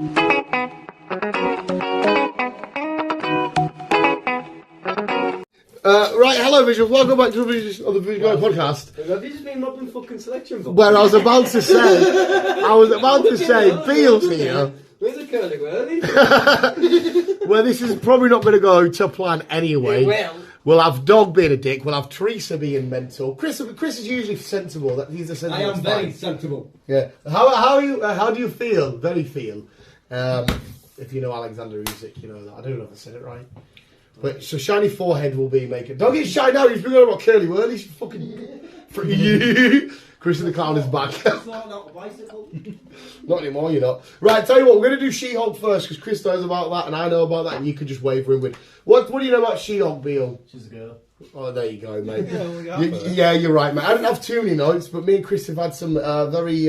Right, hello visuals, welcome back to the Visual Podcast. Have you just been mobbing fucking selection box? Where I was about to say, Beale's here. Where's the curly wordy? Well, this is probably not going to go to plan anyway. It will. We'll have Dog being a dick, we'll have Teresa being mental. Chris is usually sensible, he's a sensible. I am very sensible. Yeah. How do you feel? Very feel. If you know Alexander Usyk, you know that. I don't know if I said it right. But so shiny forehead will be making. Don't get shy now. He's been going about curly whirlies. Fucking you. Chris the Clown is back. Not anymore, you're not. Right, tell you what, we're going to do She-Hulk first because Chris knows about that and I know about that, and you can just waver in with. What do you know about She-Hulk, Beale? She's a girl. Oh, there you go, mate. Yeah, you're right, mate. I don't have too many notes, but me and Chris have had some very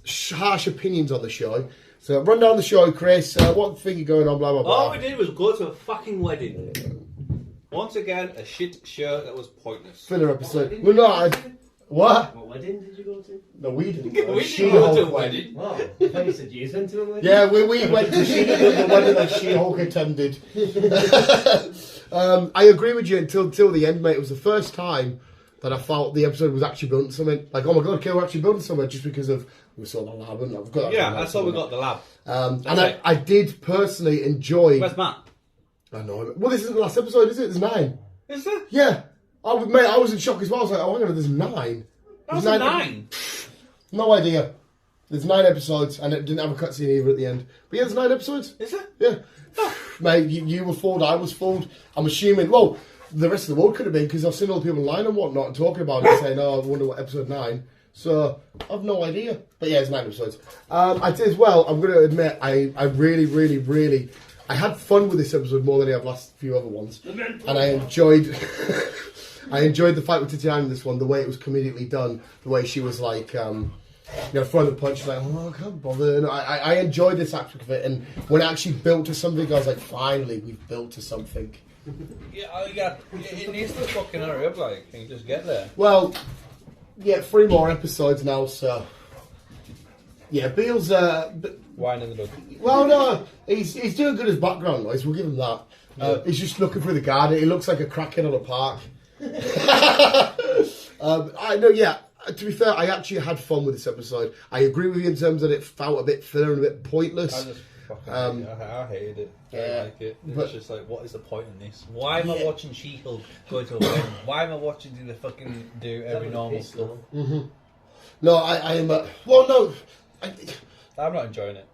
harsh opinions on the show. So run down the show, Chris. What thing you going on? Blah blah blah. All we did was go to a fucking wedding. Once again, a shit show that was pointless. Filler episode. Well, no, what? What wedding did you go to? No, we didn't. We didn't go to a wedding. Oh, I thought you said you went to a wedding. Yeah, we went to the wedding that She-Hulk attended. I agree with you until the end, mate. It was the first time that I felt the episode was actually building something. Like, oh my god, okay, we're actually building something just because of we saw the lab, and I've got. Yeah, that's how we got the lab. And I did personally enjoy. Where's Matt? I know. Well, this isn't the last episode, is it? There's 9. Is there? Yeah. I was in shock as well. I was like, oh my god, there's 9. That was 9. No idea. There's 9 episodes, and it didn't have a cutscene either at the end. But yeah, there's 9 episodes. Is there? Yeah. Oh. Mate, you were fooled, I was fooled. I'm assuming, well, the rest of the world could have been, because I've seen all the people online and whatnot and talking about it, saying, oh, I wonder what episode 9. So, I've no idea. But yeah, it's 9 episodes. I did as well, I'm going to admit, I really, I had fun with this episode more than I have last few other ones. And I enjoyed... I enjoyed the fight with Tatiana in this one, the way it was comedically done, the way she was like, throwing the punch, like, oh, I can't bother. And I enjoyed this aspect of it, and when it actually built to something, I was like, finally, we've built to something. Yeah, it needs to fucking hurry up, like, can you just get there? Well, yeah, 3 more episodes now, so... Yeah, Beale's... Wine in the dog. Well, no, he's doing good as background noise, we'll give him that. He's just looking through the garden, he looks like a crackhead on a park. I know, yeah. To be fair, I actually had fun with this episode. I agree with you in terms that it felt a bit filler and a bit pointless. I just fucking I hated it. I didn't like it. It's just like, what is the point in this? Why am I watching She-Hulk go to a wedding? Why am I watching the fucking do every normal stuff? Mm-hmm. No, I am. Well, no, I'm not enjoying it.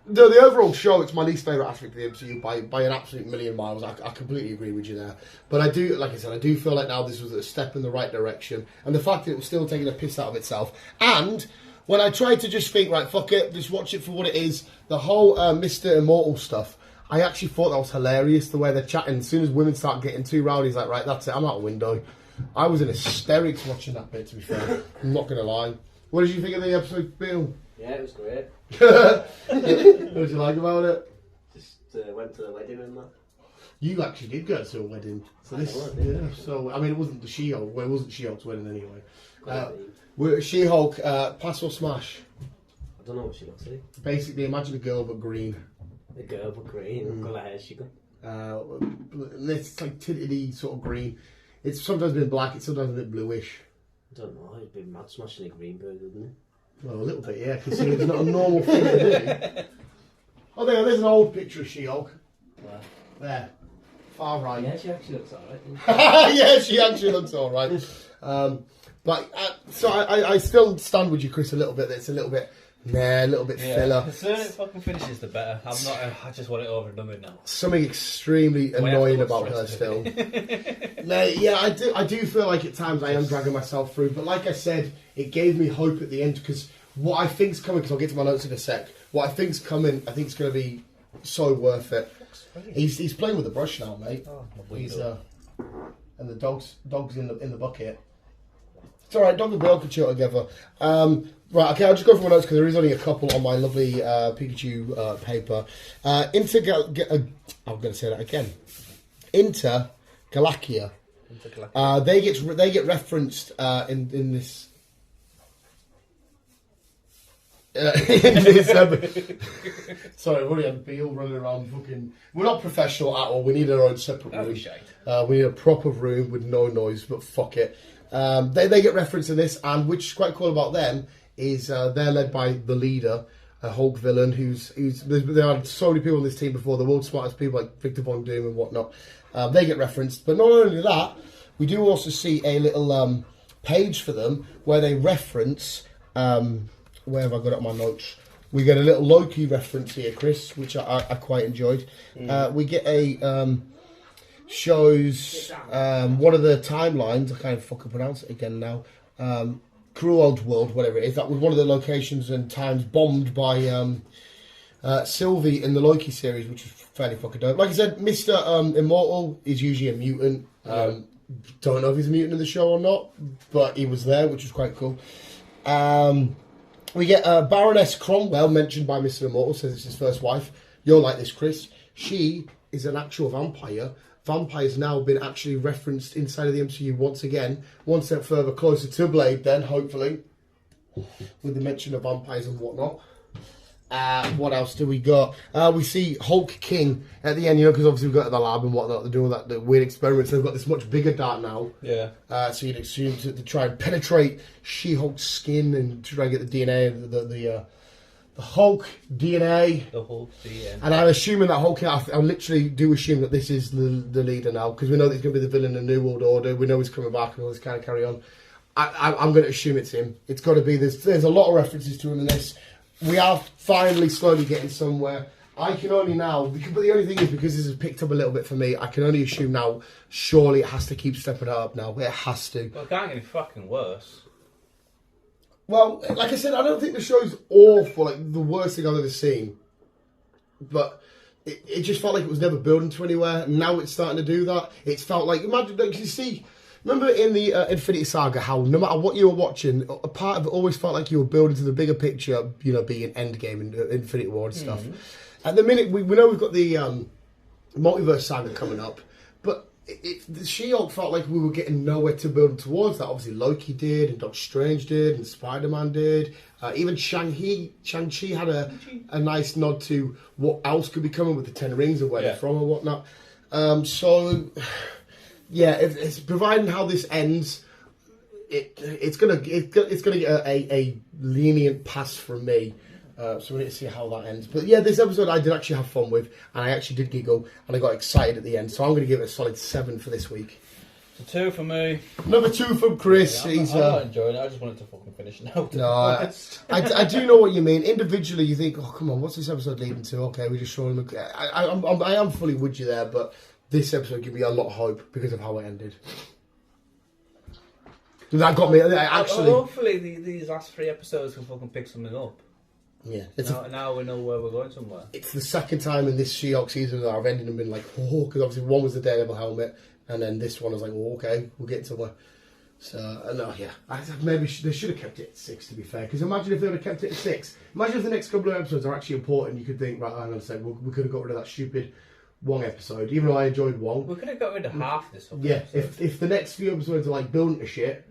The overall show, it's my least favourite aspect of the MCU by an absolute million miles. I completely agree with you there. But I do, like I said, I do feel like now this was a step in the right direction. And the fact that it was still taking a piss out of itself. And when I tried to just think, right, fuck it, just watch it for what it is, the whole Mr. Immortal stuff, I actually thought that was hilarious, the way they're chatting. As soon as women start getting too rowdy, he's like, right, that's it, I'm out the window. I was in hysterics watching that bit, to be fair. I'm not going to lie. What did you think of the episode, Bill? Yeah, it was great. What did you like about it? Just went to the wedding and that. You actually did go to a wedding. So so I mean, it wasn't the She-Hulk. Well, it wasn't She-Hulk's wedding anyway. She-Hulk, pass or smash? I don't know what she looks like. Basically, imagine a girl but green. A girl but green. What colour hair she got? It's like tinted sort of green. It's sometimes been black. It's sometimes a bit bluish. I don't know. It'd be mad smashing a green bird, wouldn't it? Well, a little bit, yeah, considering it's not a normal thing to do. Oh, there's an old picture of She-Hulk. Where? There. Far right. Yeah, she actually looks alright. Yeah, she actually looks alright. So I still stand with you, Chris, a little bit. It's a little bit, a little bit filler. The sooner it fucking finishes, the better. I just want it over and done with now. Something extremely annoying about her still. Yeah, I do feel like at times I am dragging myself through, but like I said, it gave me hope at the end because what I think's coming, because I'll get to my notes in a sec, what I think's coming, I think it's going to be so worth it. He's playing with the brush now, mate. Oh, and the dog's in the bucket. It's alright, dog and girl can chill together. Right, okay, I'll just go for my notes because there is only a couple on my lovely Pikachu paper. I'm going to say that again. Intergalactia. They get referenced in this. In December. Sorry, we've only had Beale running around fucking. We're not professional at all. We need our own separate room. We need a proper room with no noise, but fuck it. They get reference in this, and which is quite cool about them is they're led by the leader, a Hulk villain who's there are so many people on this team before, the world's smartest people like Victor Von Doom and whatnot. They get referenced, but not only that, we do also see a little page for them where they reference. Where have I got it on my notes? We get a little Loki reference here, Chris, which I quite enjoyed. We get a shows one of the timelines. I can't fucking pronounce it again now. Cruel Old World, whatever it is. That was one of the locations and times bombed by Sylvie in the Loki series, which is fairly fucking dope. Like I said, Mr. Immortal is usually a mutant. Don't know if he's a mutant in the show or not, but he was there, which was quite cool. We get Baroness Cromwell, mentioned by Mr. Immortal, says it's his first wife. You'll like this, Chris. She is an actual vampire. Vampire's now been actually referenced inside of the MCU once again. One step further, closer to Blade then, hopefully. With the mention of vampires and whatnot. What else do we got? We see Hulk King at the end, because obviously we've got the lab and whatnot. They're doing the weird experiments. They've got this much bigger dart now. Yeah. So you'd assume to try and penetrate She-Hulk's skin and try and get the DNA, the Hulk DNA. The Hulk DNA. And I'm assuming that Hulk, I literally do assume that this is the leader now, because we know that he's going to be the villain in the New World Order. We know he's coming back and all this kind of carry on. I'm going to assume it's him. It's got to be this. There's a lot of references to him in this. We are finally slowly getting somewhere. I can only now, but the only thing is, because this has picked up a little bit for me, I can only assume now, surely it has to keep stepping it up now. It has to. Well, it can't get any fucking worse. Well, like I said, I don't think the show's awful, like the worst thing I've ever seen. But it just felt like it was never building to anywhere. And now it's starting to do that. It's felt like, imagine, like, you see, remember in the Infinity Saga how no matter what you were watching, a part of it always felt like you were building to the bigger picture, being Endgame and Infinity War and stuff. At the minute, we know we've got the Multiverse Saga coming up, but the She-Hulk felt like we were getting nowhere to build towards that. Obviously, Loki did, and Doctor Strange did, and Spider-Man did. Even Shang-Chi had a nice nod to what else could be coming with the 10 Rings and where they're from and whatnot. Yeah, it's providing how this ends, it's gonna get a lenient pass from me. So we need to see how that ends. But yeah, this episode I did actually have fun with, and I actually did giggle, and I got excited at the end. So I'm going to give it a solid 7 for this week. It's a 2 for me. Number 2 from Chris. Yeah, I'm not enjoying it. I just wanted to fucking finish it now. No, I do know what you mean. Individually, you think, oh come on, what's this episode leading to? Okay, we just showing them. I am fully with you there, but this episode gave me a lot of hope because of how it ended. That got me. Actually, hopefully these last 3 episodes can fucking pick something up. Yeah, now we know where we're going somewhere. It's the second time in this She-Hulk season that I've ended and been like, oh, because obviously one was the Daredevil helmet, and then this one was like, oh, okay, we'll get somewhere. So, no, yeah, maybe they should have kept it at 6, to be fair. Because imagine if they would have kept it at 6. Imagine if the next couple of episodes are actually important. You could think, right, hang on a second, we could have got rid of that stupid Wong episode, even though I enjoyed Wong. We could have got rid of half this. Yeah, if the next few episodes are like building to shit.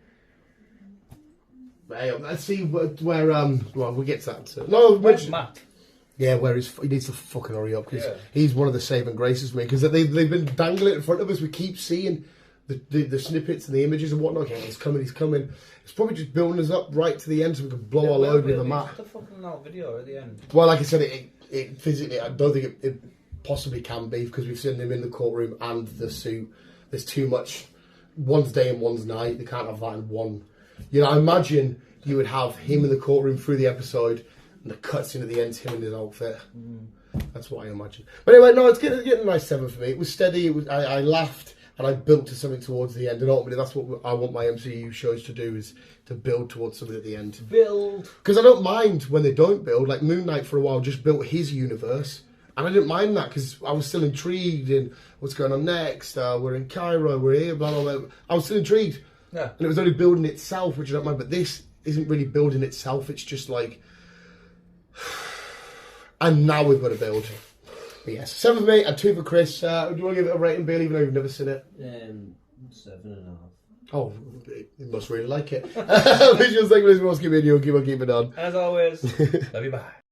Hey, let's see where well, we get to that. So. No, where's Matt? Yeah, he needs to fucking hurry up because he's one of the saving graces for me because they've been dangling it in front of us. We keep seeing the snippets and the images and whatnot. Okay, he's coming. It's probably just building us up right to the end so we can blow our load with the map. The fucking out video at the end. Well, like I said, it physically, I don't think it possibly can be because we've seen him in the courtroom and the suit. There's too much. One's day and one's night. They can't have that in one. I imagine you would have him in the courtroom through the episode and the cutscene at the end, him in his outfit. That's what I imagine. But anyway, no, it's getting a nice 7 for me. It was steady. I laughed and I built to something towards the end. And ultimately, that's what I want my MCU shows to do, is to build towards something at the end. Build. Because I don't mind when they don't build. Like Moon Knight for a while just built his universe. And I didn't mind that because I was still intrigued in what's going on next. We're in Cairo, we're here, blah, blah, blah. I was still intrigued. Yeah. And it was only building itself, which I don't mind. But this isn't really building itself. It's just like... And now we've got to build. But yes, 7 for me and 2 for Chris. Do you want to give it a rating, Bill, even though you've never seen it? 7.5. Oh, you must really like it. Visual segment is most keep it on. As always, love you, bye.